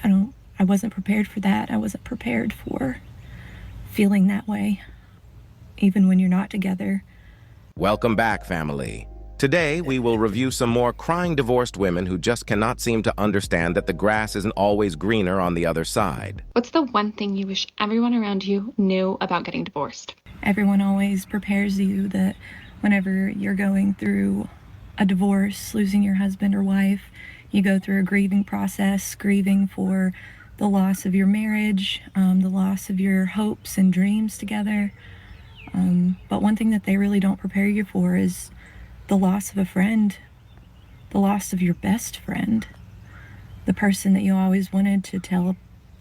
I wasn't prepared for that. I wasn't prepared for feeling that way, even when you're not together. Welcome back, family. Today, we will review some more crying divorced women who just cannot seem to understand that the grass isn't always greener on the other side. What's the one thing you wish everyone around you knew about getting divorced? Everyone always prepares you that whenever you're going through a divorce, losing your husband or wife, you go through a grieving process, grieving for the loss of your marriage, the loss of your hopes and dreams together. But one thing that they really don't prepare you for is the loss of a friend, the loss of your best friend, the person that you always wanted to tell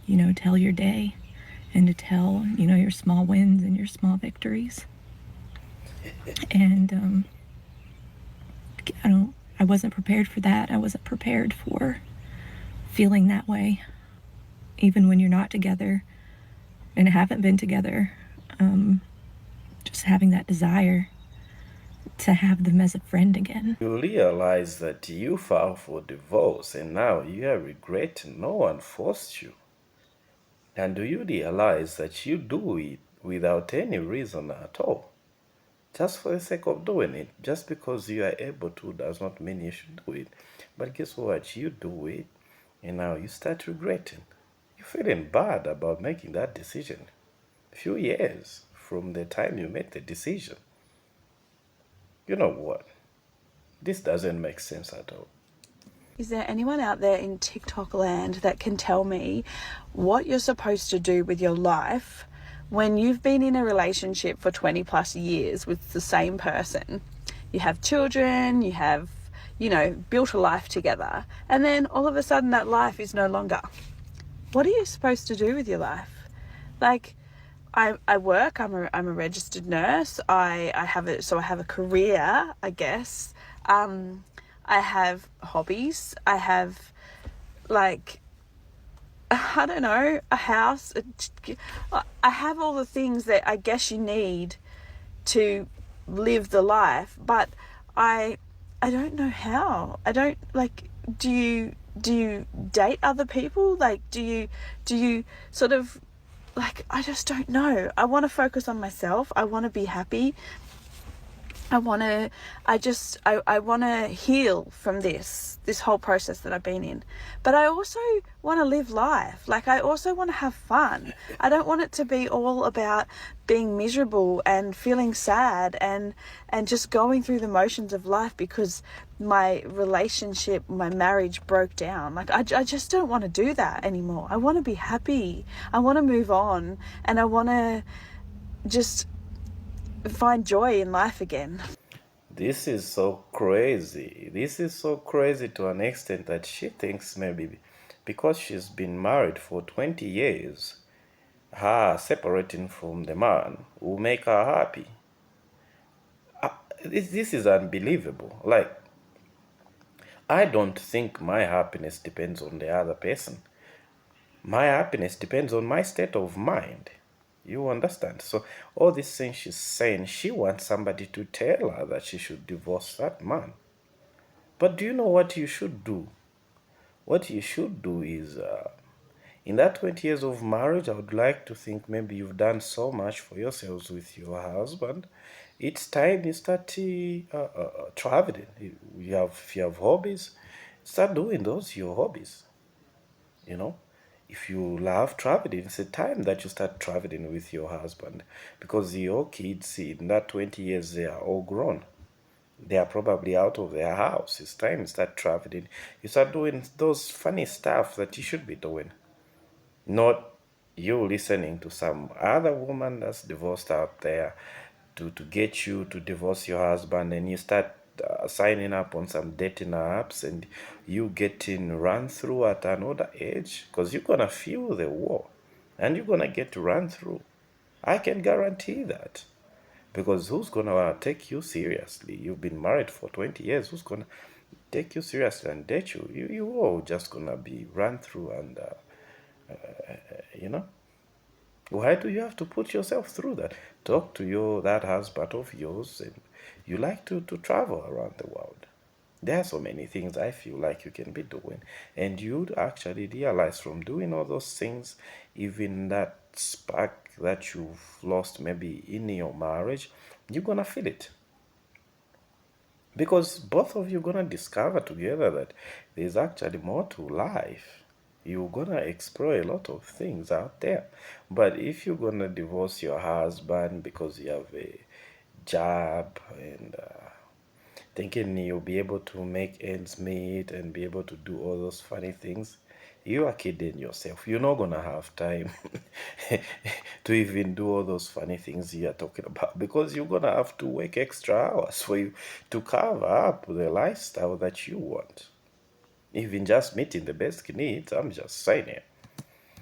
your day and to tell, your small wins and your small victories. And I wasn't prepared for that. I wasn't prepared for feeling that way, even when you're not together and haven't been together. Just having that desire to have them as a friend again. You realize that you filed for divorce and now you are regretting no one forced you. And do you realize that you do it without any reason at all? Just for the sake of doing it. Just because you are able to does not mean you should do it. But guess what? You do it and now you start regretting. You're feeling bad about making that decision. A few years from the time you made the decision. You know what? This doesn't make sense at all. Is there anyone out there in TikTok land that can tell me what you're supposed to do with your life when you've been in a relationship for 20 plus years with the same person? You have children, you have, built a life together, and then all of a sudden that life is no longer. What are you supposed to do with your life? Like, I work, I'm a registered nurse, I have a career, I guess. I have hobbies. I have, I don't know, a house. I have all the things that I guess you need to live the life, but I don't know how. I don't, do you date other people? Do you sort of, I just don't know. I want to focus on myself. I want to be happy. I want to heal from this whole process that I've been in. But I also want to live life. I also want to have fun. I don't want it to be all about being miserable and feeling sad and just going through the motions of life because my relationship, my marriage broke down. I just don't want to do that anymore. I want to be happy. I want to move on, and I want to just find joy in life again. This is so crazy. This is so crazy to an extent that she thinks maybe because she's been married for 20 years, her separating from the man will make her happy. This is unbelievable. I don't think my happiness depends on the other person. My happiness depends on my state of mind. You understand? So all these things she's saying, she wants somebody to tell her that she should divorce that man. But do you know what you should do? What you should do is, in that 20 years of marriage, I would like to think maybe you've done so much for yourselves with your husband. It's time you start traveling. If you have hobbies, start doing those your hobbies. If you love traveling, it's a time that you start traveling with your husband because your kids in that 20 years, they are all grown. They are probably out of their house. It's time you start traveling. You start doing those funny stuff that you should be doing. Not you listening to some other woman that's divorced out there to get you to divorce your husband, and you start signing up on some dating apps and you getting run through at another age, because you're gonna feel the war and you're gonna get run through. I can guarantee that, because who's gonna take you seriously? You've been married for 20 years. Who's gonna take you seriously and date you? You all just gonna be run through, and you know why do you have to put yourself through that? Talk to that husband of yours, and you like to travel around the world. There are so many things I feel like you can be doing, and you'd actually realize from doing all those things, even that spark that you've lost maybe in your marriage, you're gonna feel it. Because both of you gonna discover together that there's actually more to life. You're gonna explore a lot of things out there. But if you're gonna divorce your husband because you have a job and thinking you'll be able to make ends meet and be able to do all those funny things, you are kidding yourself. You're not gonna have time to even do all those funny things you are talking about, because you're gonna have to work extra hours for you to cover up the lifestyle that you want. Even just meeting the basic needs, I'm just saying it.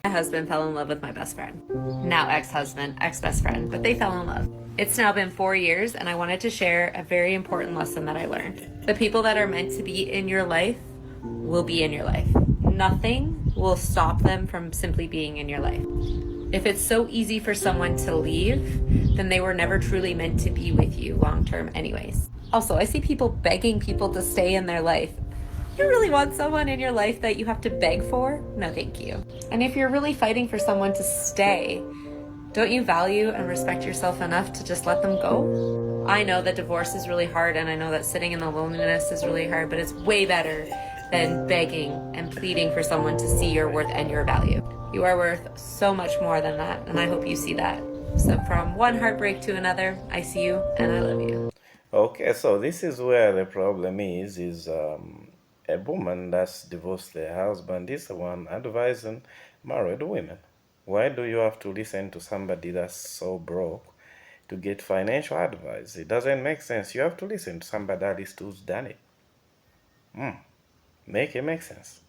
My husband fell in love with my best friend. Now ex-husband, ex-best friend, but they fell in love. It's now been 4 years, and I wanted to share a very important lesson that I learned. The people that are meant to be in your life will be in your life. Nothing will stop them from simply being in your life. If it's so easy for someone to leave, then they were never truly meant to be with you long term anyways. Also, I see people begging people to stay in their life. You really want someone in your life that you have to beg for? No, thank you. And if you're really fighting for someone to stay, don't you value and respect yourself enough to just let them go? I know that divorce is really hard, and I know that sitting in the loneliness is really hard, but it's way better than begging and pleading for someone to see your worth and your value. You are worth so much more than that, and I hope you see that. So from one heartbreak to another, I see you and I love you. Okay, so this is where the problem is a woman that's divorced their husband is the one advising married women. Why do you have to listen to somebody that's so broke to get financial advice? It doesn't make sense. You have to listen to somebody at least who's done it. Make it make sense.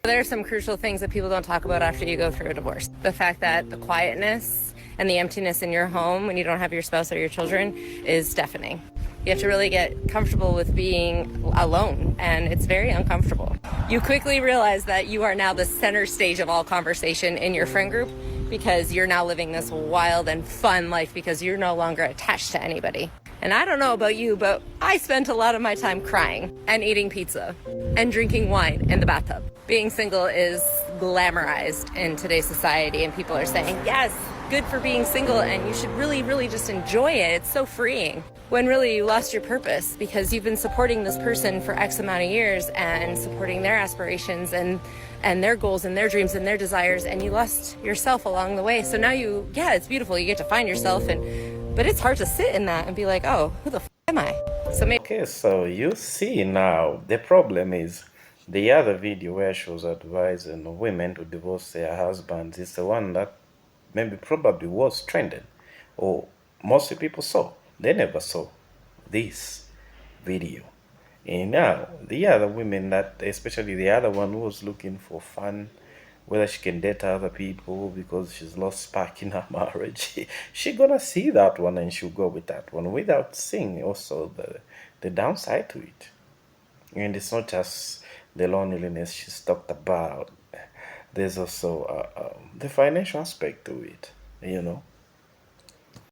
There are some crucial things that people don't talk about after you go through a divorce. The fact that the quietness and the emptiness in your home when you don't have your spouse or your children is deafening. You have to really get comfortable with being alone, and it's very uncomfortable. You quickly realize that you are now the center stage of all conversation in your friend group, because you're now living this wild and fun life because you're no longer attached to anybody. And I don't know about you, but I spent a lot of my time crying and eating pizza and drinking wine in the bathtub. Being single is glamorized in today's society, and people are saying, yes, good for being single, and you should really, really just enjoy it. It's so freeing. When really you lost your purpose because you've been supporting this person for X amount of years and supporting their aspirations and their goals and their dreams and their desires, and you lost yourself along the way. So now it's beautiful. You get to find yourself, but it's hard to sit in that and be like, oh, who the am I? So maybe. Okay, so you see now, the problem is the other video where she was advising women to divorce their husbands is the one that maybe probably was trending, or most people saw. They never saw this video. And now the other women, that especially the other one who was looking for fun, whether she can date other people because she's lost spark in her marriage, she gonna see that one and she'll go with that one without seeing also the downside to it. And it's not just the loneliness she's talked about. There's also the financial aspect to it, you know.